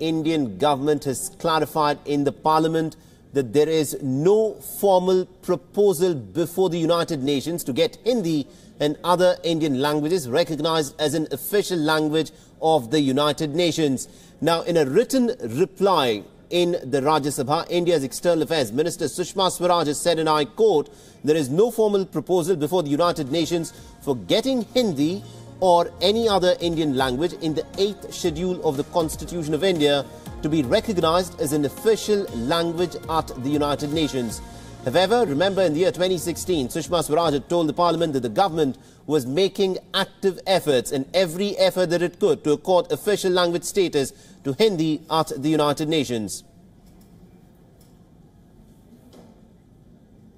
Indian government has clarified in the Parliament that there is no formal proposal before the United Nations to get Hindi and other Indian languages recognized as an official language of the United Nations. Now, in a written reply in the Rajya Sabha, India's External Affairs Minister Sushma Swaraj has said, and I quote, there is no formal proposal before the United Nations for getting Hindi or any other Indian language in the 8th schedule of the Constitution of India to be recognized as an official language at the United Nations. However, remember in the year 2016, Sushma Swaraj had told the Parliament that the government was making active efforts and every effort that it could to accord official language status to Hindi at the United Nations.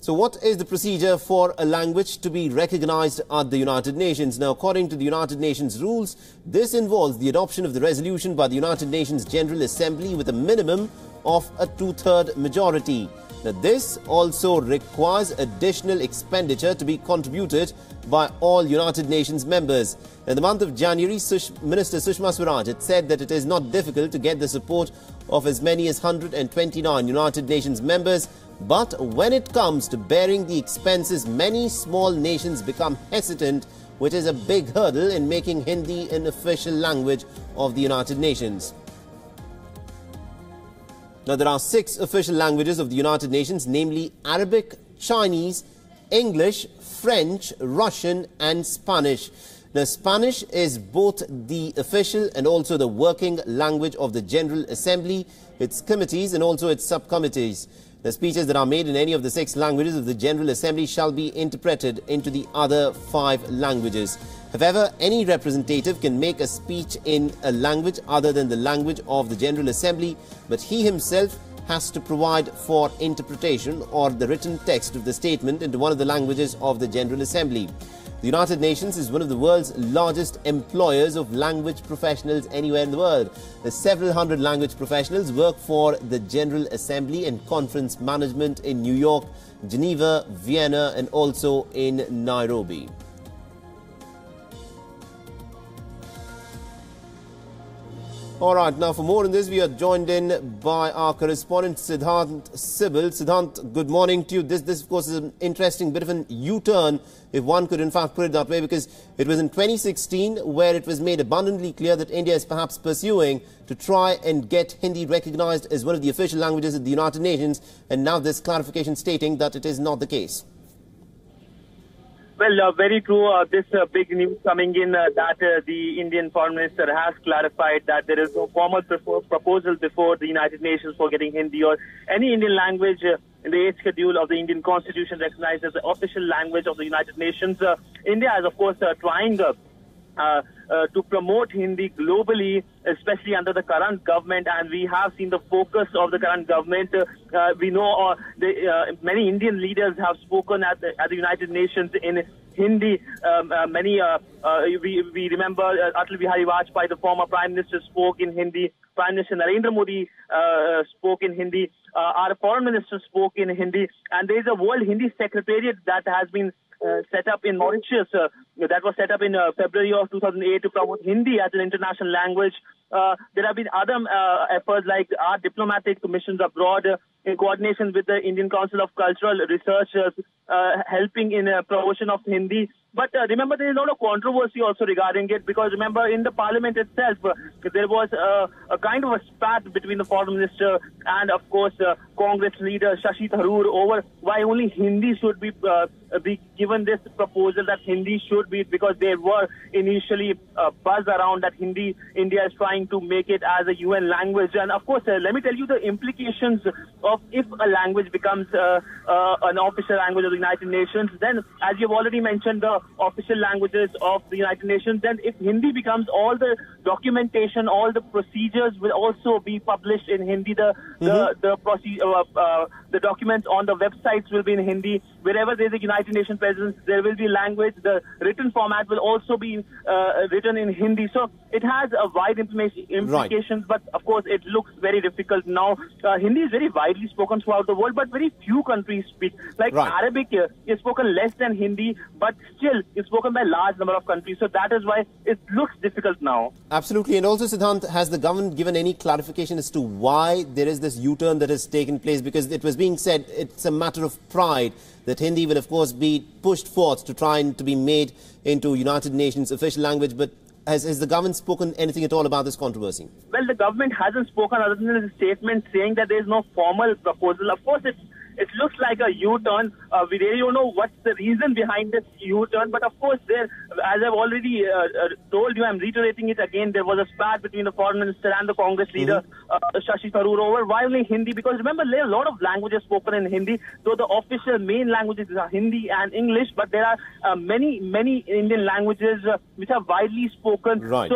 So what is the procedure for a language to be recognized at the United Nations? Now, according to the United Nations rules, this involves the adoption of the resolution by the United Nations General Assembly with a minimum of a 2/3 majority. Now, this also requires additional expenditure to be contributed by all United Nations members. In the month of January, Minister Sushma Swaraj had said that it is not difficult to get the support of as many as 129 United Nations members. But when it comes to bearing the expenses, many small nations become hesitant, which is a big hurdle in making Hindi an official language of the United Nations. Now, there are 6 official languages of the United Nations, namely Arabic, Chinese, English, French, Russian and Spanish. Now, Spanish is both the official and also the working language of the General Assembly, its committees and also its subcommittees. The speeches that are made in any of the 6 languages of the General Assembly shall be interpreted into the other 5 languages. However, any representative can make a speech in a language other than the language of the General Assembly, but he himself has to provide for interpretation or the written text of the statement into one of the languages of the General Assembly. The United Nations is one of the world's largest employers of language professionals anywhere in the world. Several hundred language professionals work for the General Assembly and Conference Management in New York, Geneva, Vienna and also in Nairobi. All right, now for more on this, we are joined in by our correspondent Siddhant Sibil. Siddhant, good morning to you. This of course is an interesting bit of an U-turn, if one could in fact put it that way, because it was in 2016 where it was made abundantly clear that India is perhaps pursuing to try and get Hindi recognized as one of the official languages of the United Nations, and now this clarification stating that it is not the case. Well, very true. This big news coming in that the Indian Foreign Minister has clarified that there is no formal proposal before the United Nations for getting Hindi or any Indian language in the 8th schedule of the Indian Constitution recognized as the official language of the United Nations. India is, of course, trying to promote Hindi globally, especially under the current government, and we have seen the focus of the current government. We know many Indian leaders have spoken at the United Nations in Hindi. We remember Atal Bihari Vajpayee, the former Prime Minister, spoke in Hindi. Prime Minister Narendra Modi spoke in Hindi. Our Foreign Minister spoke in Hindi. And there is a World Hindi Secretariat that has been set up in Mauritius, that was set up in February of 2008 to promote Hindi as an international language. There have been other efforts like our diplomatic missions abroad in coordination with the Indian Council of Cultural Research, helping in promotion of Hindi. But remember, there is a lot of controversy also regarding it, because remember, in the Parliament itself, there was a kind of a spat between the Foreign Minister and, of course, Congress leader Shashi Tharoor over why only Hindi should be given this proposal that Hindi should be, because there were initially buzz around that India is trying to make it as a UN language. And of course, let me tell you the implications of if a language becomes an official language of the United Nations. Then, as you've already mentioned, the official languages of the United Nations, then if Hindi becomes, all the documentation, all the procedures will also be published in Hindi. The documents on the websites will be in Hindi. Wherever there's a United Nations presence, there will be language. The written written format will also be written in Hindi. So it has a wide implications, but of course it looks very difficult now. Hindi is very widely spoken throughout the world, but very few countries speak. Like Arabic is spoken less than Hindi, but still is spoken by a large number of countries. So that is why it looks difficult now. Absolutely. And also, Siddhant, has the government given any clarification as to why there is this U-turn that has taken place? Because it was being said it's a matter of pride that Hindi will, of course, be pushed forth to try and to be made into United Nations official language. But has the government spoken anything at all about this controversy? Well, the government hasn't spoken other than a statement saying that there is no formal proposal. Of course, it looks like a U-turn. We really don't know what's the reason behind this U-turn. But of course, as I've already told you, I'm reiterating it again, there was a spat between the foreign minister and the Congress leader, Shashi Tharoor, over violating Hindi. Because remember, there are a lot of languages spoken in Hindi, though the official main languages are Hindi and English. But there are many Indian languages which are widely spoken. Right. So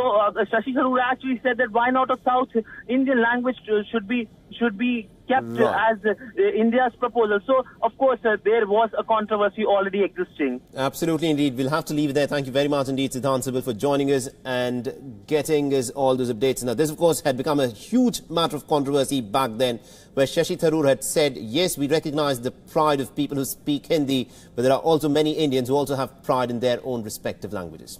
Shashi Tharoor actually said that why not a South Indian language should be kept as India's proposal. So, of course, there was a controversy already existing. Absolutely, indeed. We'll have to leave it there. Thank you very much indeed, Siddhant Sibil, for joining us and getting us all those updates. Now, this, of course, had become a huge matter of controversy back then, where Shashi Tharoor had said, yes, we recognize the pride of people who speak Hindi, but there are also many Indians who also have pride in their own respective languages.